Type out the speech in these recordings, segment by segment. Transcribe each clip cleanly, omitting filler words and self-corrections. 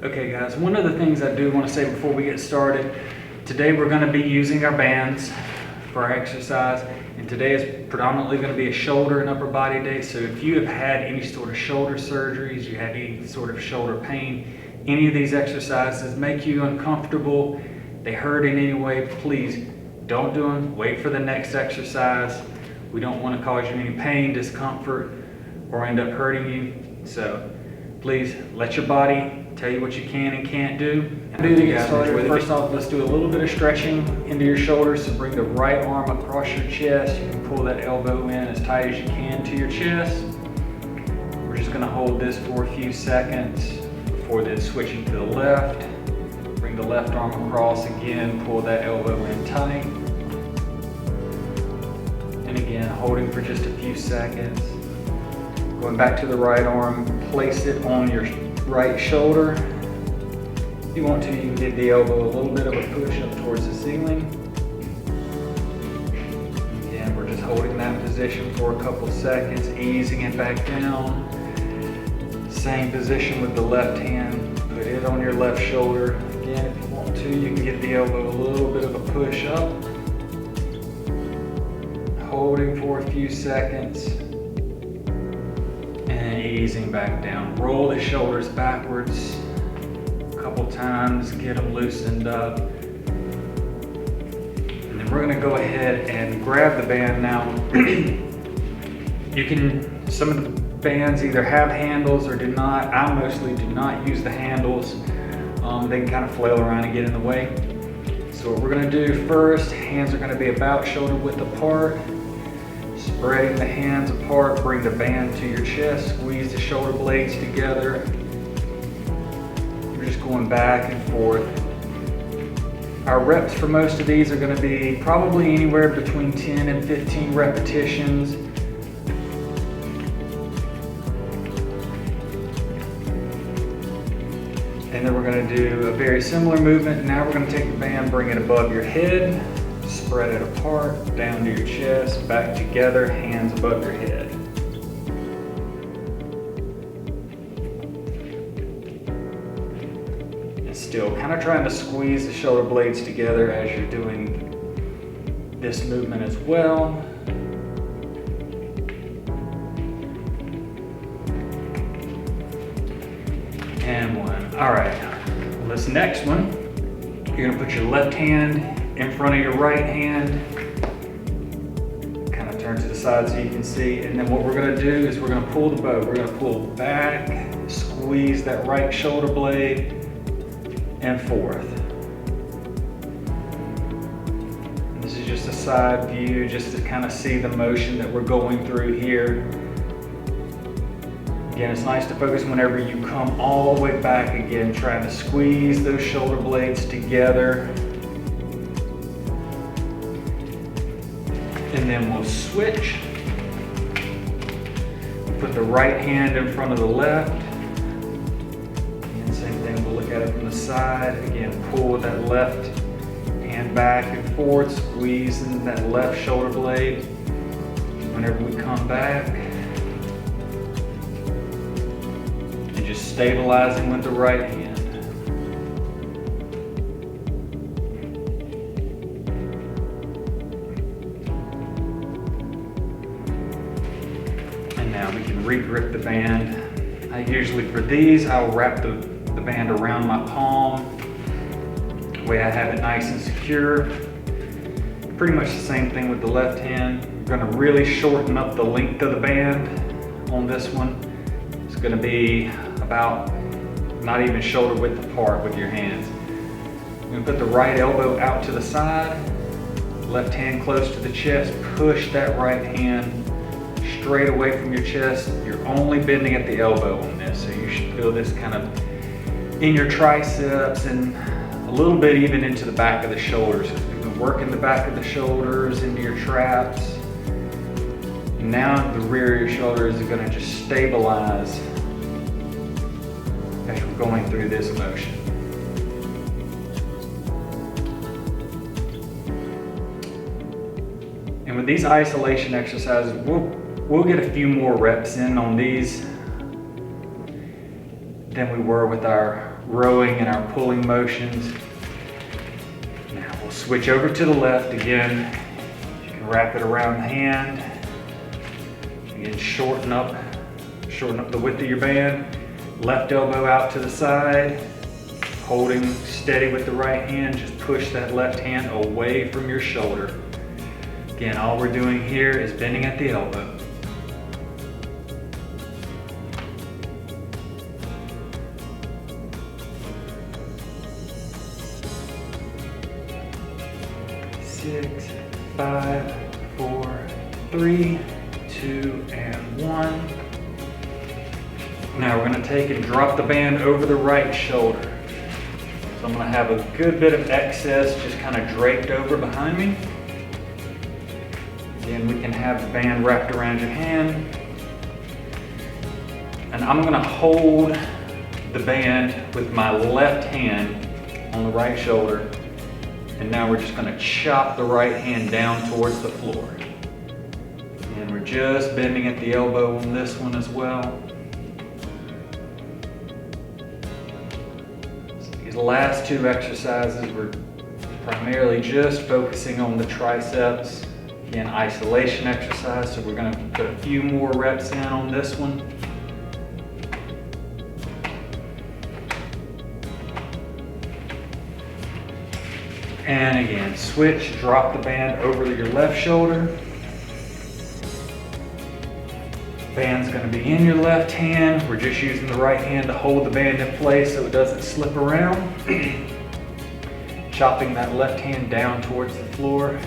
Okay guys, one of the things I do want to say before we get started, today we're going to be using our bands for our exercise, and today is predominantly going to be a shoulder and upper body day. So if you have had any sort of shoulder surgeries, you have any sort of shoulder pain, any of these exercises make you uncomfortable, they hurt in any way, please don't do them. Wait for the next exercise. We don't want to cause you any pain, discomfort, or end up hurting you. So please let your body tell you what you can and can't do. And to get started, first off, let's do a little bit of stretching into your shoulders. So bring the right arm across your chest. You can pull that elbow in as tight as you can to your chest. We're just going to hold this for a few seconds before then switching to the left. Bring the left arm across again, pull that elbow in tight. And again, holding for just a few seconds. Going back to the right arm, place it on your right shoulder. If you want to, you can give the elbow a little bit of a push up towards the ceiling. Again, we're just holding that position for a couple seconds, easing it back down. Same position with the left hand. Put it on your left shoulder. Again, if you want to, you can give the elbow a little bit of a push up. Holding for a few seconds. And easing back down. Roll the shoulders backwards a couple times, get them loosened up. And then we're going to go ahead and grab the band now. Some of the bands either have handles or do not. I mostly do not use the handles. They can kind of flail around and get in the way. So what we're going to do first, hands are going to be about shoulder width apart. Spreading the hands apart, bring the band to your chest, squeeze the shoulder blades together. We're just going back and forth. Our reps for most of these are going to be probably anywhere between 10 and 15 repetitions. And then we're going to do a very similar movement. Now we're going to take the band, bring it above your head. Spread it apart, down to your chest, back together, hands above your head. And still kind of trying to squeeze the shoulder blades together as you're doing this movement as well. And one. All right, well, this next one, you're gonna put your left hand in front of your right hand, kind of turn to the side so you can see, and then what we're going to do is we're going to pull the bow. We're going to pull back, squeeze that right shoulder blade, and forth. And this is just a side view, just to kind of see the motion that we're going through here. Again, it's nice to focus whenever you come all the way back again, trying to squeeze those shoulder blades together. And then we'll switch. Put the right hand in front of the left. And same thing, we'll look at it from the side. Again, pull that left hand back and forth, squeezing that left shoulder blade. Whenever we come back. And just stabilizing with the right hand. Now we can re-grip the band. Usually for these, I'll wrap the band around my palm. That way I have it nice and secure. Pretty much the same thing with the left hand. We're going to really shorten up the length of the band on this one. It's going to be about not even shoulder width apart with your hands. You're going to put the right elbow out to the side, left hand close to the chest, push that right hand straight away from your chest. You're only bending at the elbow on this, so you should feel this kind of in your triceps and a little bit even into the back of the shoulders. So you can work in the back of the shoulders, into your traps. And now the rear of your shoulders are going to just stabilize as we're going through this motion. And with these isolation exercises, we'll get a few more reps in on these. than we were with our rowing and our pulling motions. Now we'll switch over to the left again. You can wrap it around the hand. Again, shorten up the width of your band. Left elbow out to the side, holding steady with the right hand. Just push that left hand away from your shoulder. Again, all we're doing here is bending at the elbow. Six, 5, 4, 3, 2, and 1. Now we're going to take and drop the band over the right shoulder. So I'm going to have a good bit of excess just kind of draped over behind me. Again, we can have the band wrapped around your hand. And I'm going to hold the band with my left hand on the right shoulder. And now we're just going to chop the right hand down towards the floor. And we're just bending at the elbow on this one as well. These last two exercises, we're primarily just focusing on the triceps. Again, isolation exercise, so we're going to put a few more reps in on this one. And again, switch, drop the band over to your left shoulder. Band's going to be in your left hand. We're just using the right hand to hold the band in place so it doesn't slip around. Chopping that left hand down towards the floor.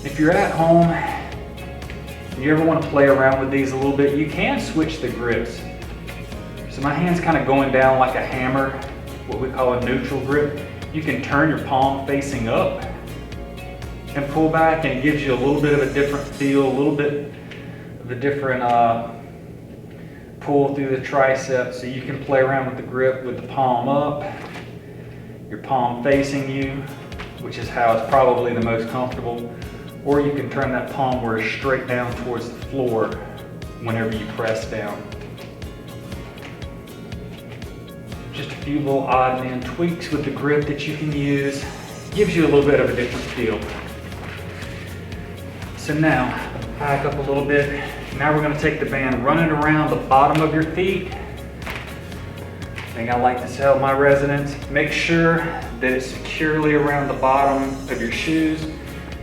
If you're at home and you ever want to play around with these a little bit, you can switch the grips. So my hand's kind of going down like a hammer, what we call a neutral grip. You can turn your palm facing up and pull back, and it gives you a little bit of a different feel, a little bit of a different pull through the triceps. So you can play around with the grip with the palm up, your palm facing you, which is how it's probably the most comfortable. Or you can turn that palm where it's straight down towards the floor whenever you press down. Just a few little odd man tweaks with the grip that you can use. Gives you a little bit of a different feel. So now, back up a little bit. Now we're going to take the band, run it around the bottom of your feet. Thing I like to tell my residents, make sure that it's securely around the bottom of your shoes.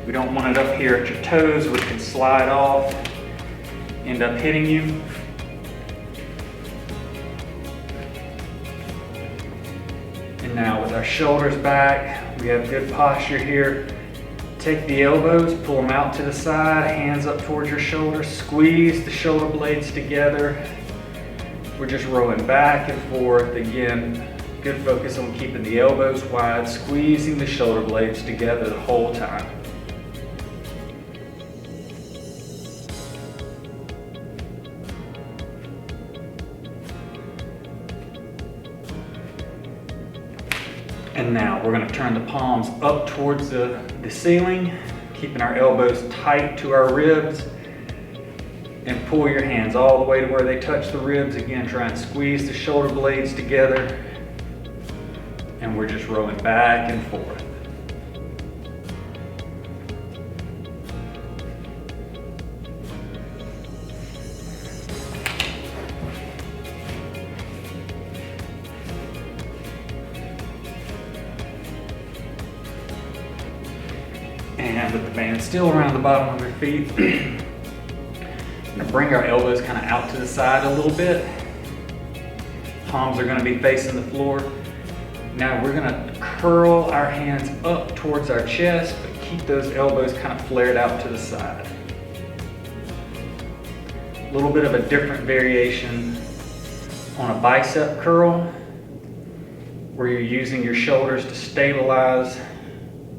We don't want it up here at your toes, which can slide off, end up hitting you. And now with our shoulders back, we have good posture here. Take the elbows, pull them out to the side, hands up towards your shoulders, squeeze the shoulder blades together. We're just rolling back and forth. Again, good focus on keeping the elbows wide, squeezing the shoulder blades together the whole time. And now we're going to turn the palms up towards the ceiling, keeping our elbows tight to our ribs, and pull your hands all the way to where they touch the ribs. Again, try and squeeze the shoulder blades together, and we're just rolling back and forth. And with the band still around the bottom of your feet, we're going to bring our elbows kind of out to the side a little bit. Palms are going to be facing the floor. Now we're going to curl our hands up towards our chest, but keep those elbows kind of flared out to the side. A little bit of a different variation on a bicep curl, where you're using your shoulders to stabilize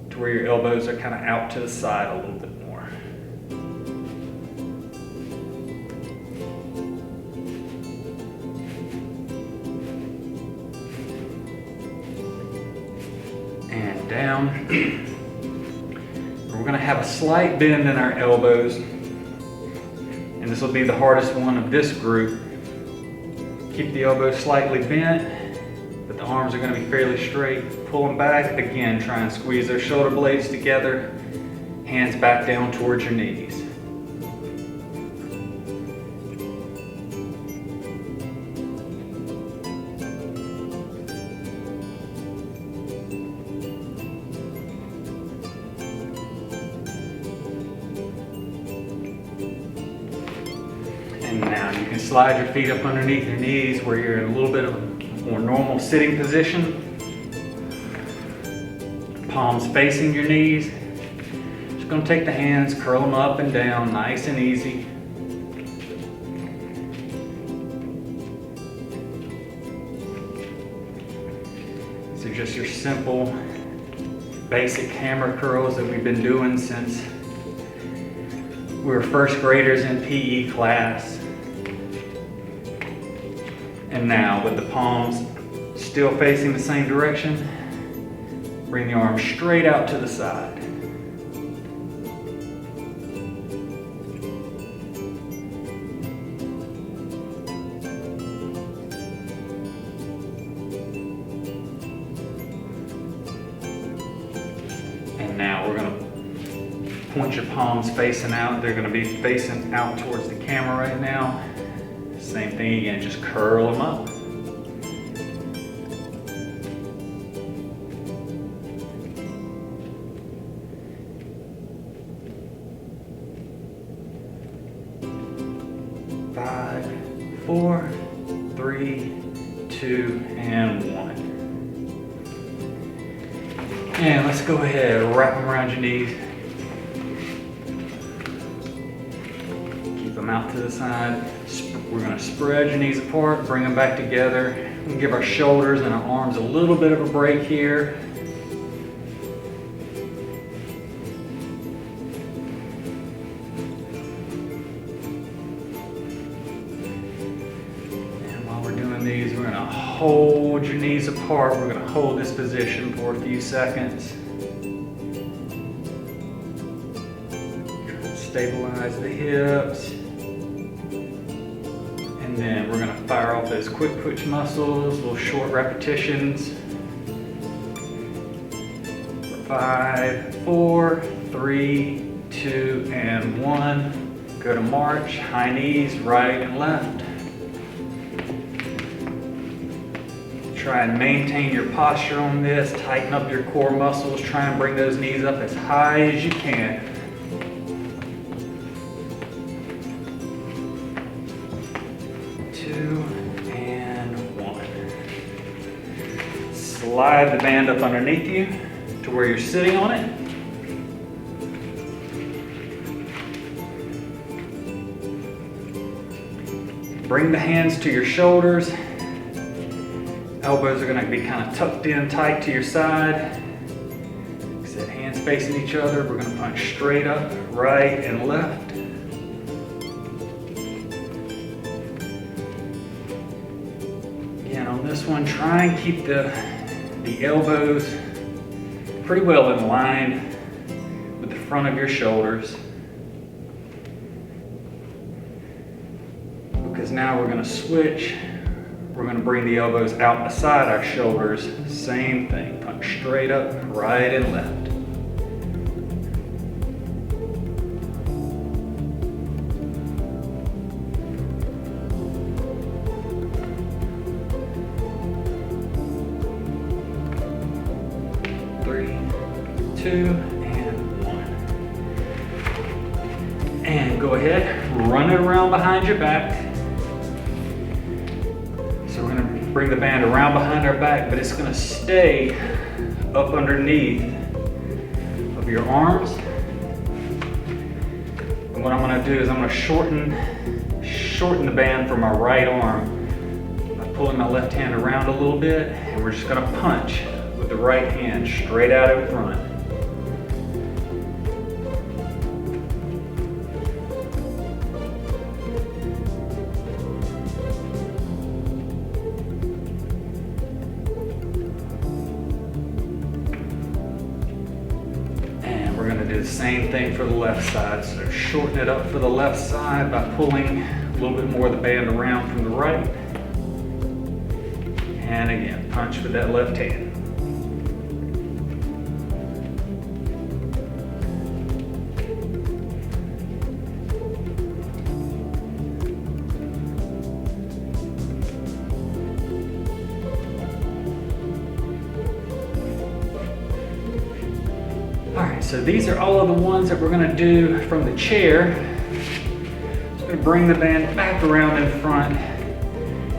to where your elbows are kind of out to the side a little bit more. And down. We're going to have a slight bend in our elbows. And the this will be the hardest one of this group. Keep the elbows slightly bent, but the arms are going to be fairly straight. Pull them back. Again, try and squeeze those shoulder blades together. Hands back down towards your knees. And now you can slide your feet up underneath your knees where you're in a little bit of a more normal sitting position. Palms facing your knees. Just going to take the hands, curl them up and down, nice and easy. These are just your simple, basic hammer curls that we've been doing since we were first graders in PE class. And now with the palms still facing the same direction, bring the arms straight out to the side. And now we're going to point your palms facing out. They're going to be facing out towards the camera right now. Same thing again, just curl them up. Five, 4, 3, 2, and 1. And let's go ahead, wrap them around your knees. Keep them out to the side. We're going to spread your knees apart, bring them back together. We're going to give our shoulders and our arms a little bit of a break here. And while we're doing these, we're going to hold your knees apart. We're going to hold this position for a few seconds. Try to stabilize the hips. And then we're going to fire off those quick twitch muscles, little short repetitions. 5, 4, 3, 2, and 1. Go to march, high knees, right and left. Try and maintain your posture on this. Tighten up your core muscles. Try and bring those knees up as high as you can. Slide the band up underneath you to where you're sitting on it. Bring the hands to your shoulders. Elbows are going to be kind of tucked in tight to your side. Like I said, hands facing each other. We're going to punch straight up, right and left. Again, on this one, try and keep the elbows pretty well in line with the front of your shoulders, because now we're going to switch. We're going to bring the elbows out beside our shoulders. Same thing, punch straight up, right and left. Two and 1. And go ahead, run it around behind your back. So we're going to bring the band around behind our back, but it's going to stay up underneath of your arms. And what I'm going to do is I'm going to shorten the band for my right arm by pulling my left hand around a little bit, and we're just going to punch with the right hand straight out in front. do the same thing for the left side. So shorten it up for the left side by pulling a little bit more of the band around from the right. And again, punch with that left hand. Alright, so these are all of the ones that we're going to do from the chair. Just going to bring the band back around in front.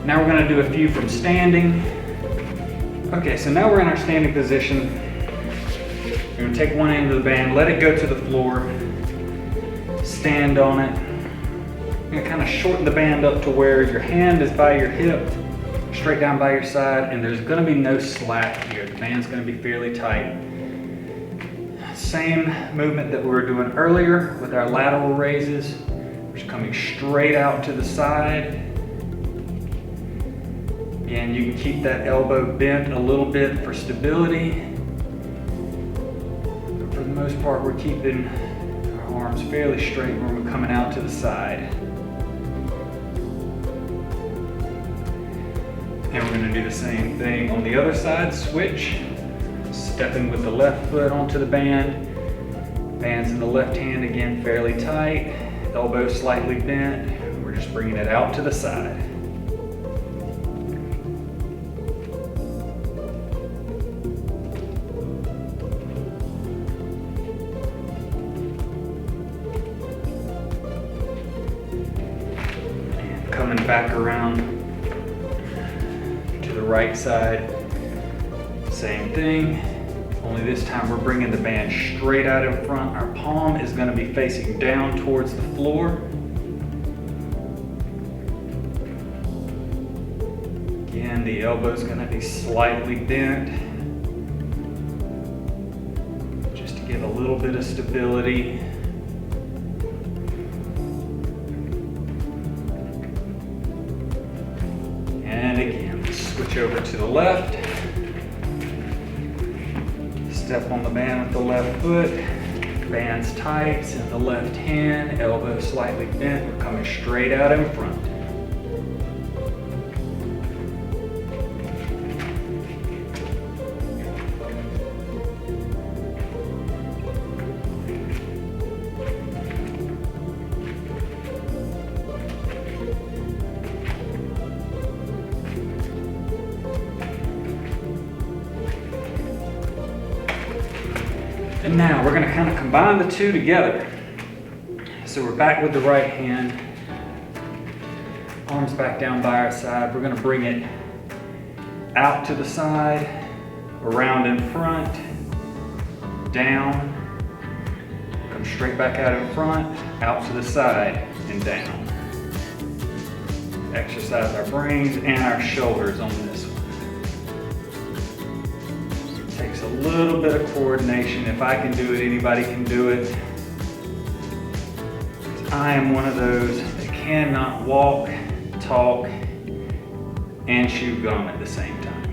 Now we're going to do a few from standing. Okay, so now we're in our standing position. We're going to take one end of the band, let it go to the floor, stand on it. You're going to kind of shorten the band up to where your hand is by your hip, straight down by your side, and there's going to be no slack here. The band's going to be fairly tight. Same movement that we were doing earlier with our lateral raises. We're just coming straight out to the side. And you can keep that elbow bent a little bit for stability. But for the most part, we're keeping our arms fairly straight when we're coming out to the side. And we're going to do the same thing on the other side, switch. Stepping with the left foot onto the band. Band's in the left hand again, fairly tight. Elbow slightly bent. We're just bringing it out to the side. And coming back around to the right side. Same thing, only this time we're bringing the band straight out in front. Our palm is going to be facing down towards the floor. Again, the elbow is going to be slightly bent, just to give a little bit of stability. And again, switch over to the left. Step on the band with the left foot, band's tight, it's in the left hand, elbow slightly bent, we're coming straight out in front. And now we're going to kind of combine the two together. So we're back with the right hand, arms back down by our side. We're going to bring it out to the side, around in front, down, come straight back out in front, out to the side, and down. Exercise our brains and our shoulders on this one. Takes a little bit of coordination. If I can do it, anybody can do it. I am one of those that cannot walk, talk, and chew gum at the same time.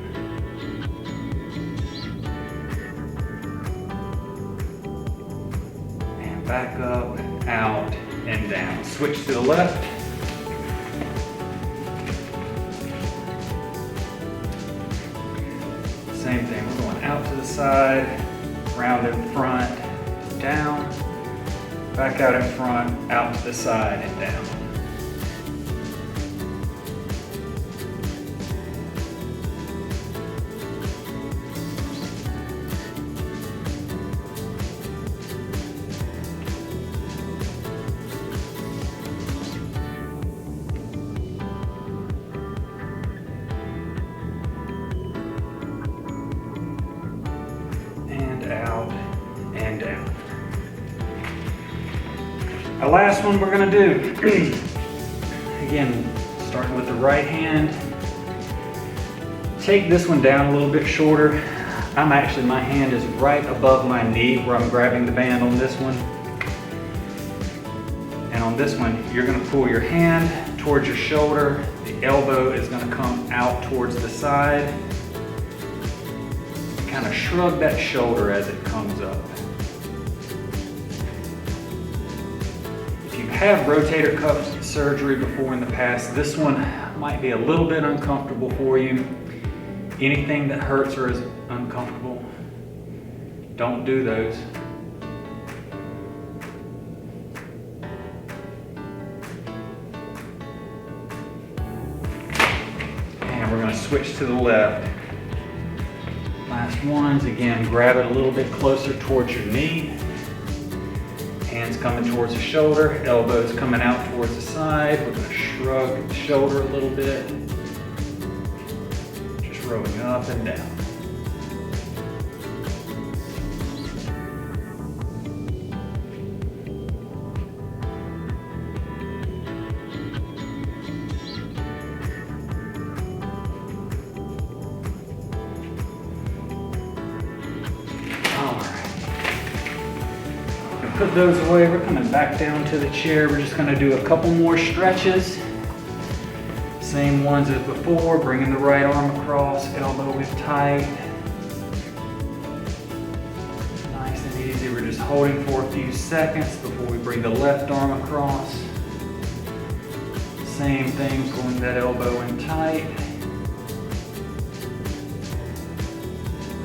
And back up, out, and down. Switch to the left. Same thing, we're going out to the side, round in front, down, back out in front, out to the side, and down. Out and down. Our last one we're going to do, again, starting with the right hand. Take this one down a little bit shorter. My hand is right above my knee where I'm grabbing the band on this one. And on this one, you're going to pull your hand towards your shoulder. The elbow is going to come out towards the side. Kind of shrug that shoulder as it comes up. had rotator cuff surgery before in the past, this one might be a little bit uncomfortable for you. Anything that hurts or is uncomfortable, don't do those. And we're going to switch to the left. Last ones, again, grab it a little bit closer towards your knee. Hands coming towards the shoulder, elbows coming out towards the side. We're going to shrug the shoulder a little bit. Just rolling up and down. Put those away. We're coming back down to the chair. We're just going to do a couple more stretches. Same ones as before. Bringing the right arm across, elbow in tight. Nice and easy. We're just holding for a few seconds before we bring the left arm across. Same thing, pulling that elbow in tight.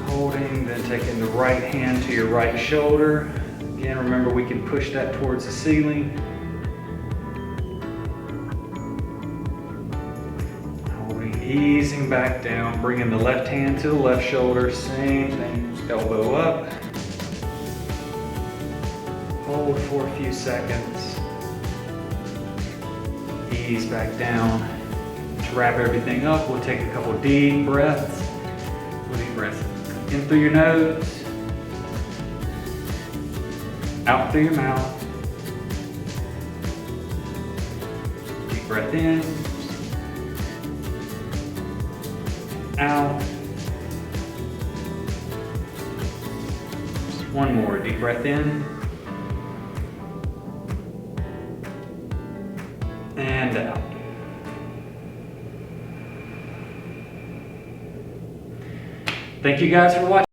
Holding, then taking the right hand to your right shoulder. Again, remember we can push that towards the ceiling. Holding, easing back down, bringing the left hand to the left shoulder. Same thing, elbow up. Hold for a few seconds. Ease back down. To wrap everything up, we'll take a couple deep breaths. Deep breaths in through your nose. Out through your mouth. Deep breath in. Out. One more. Deep breath in. And out. Thank you guys for watching.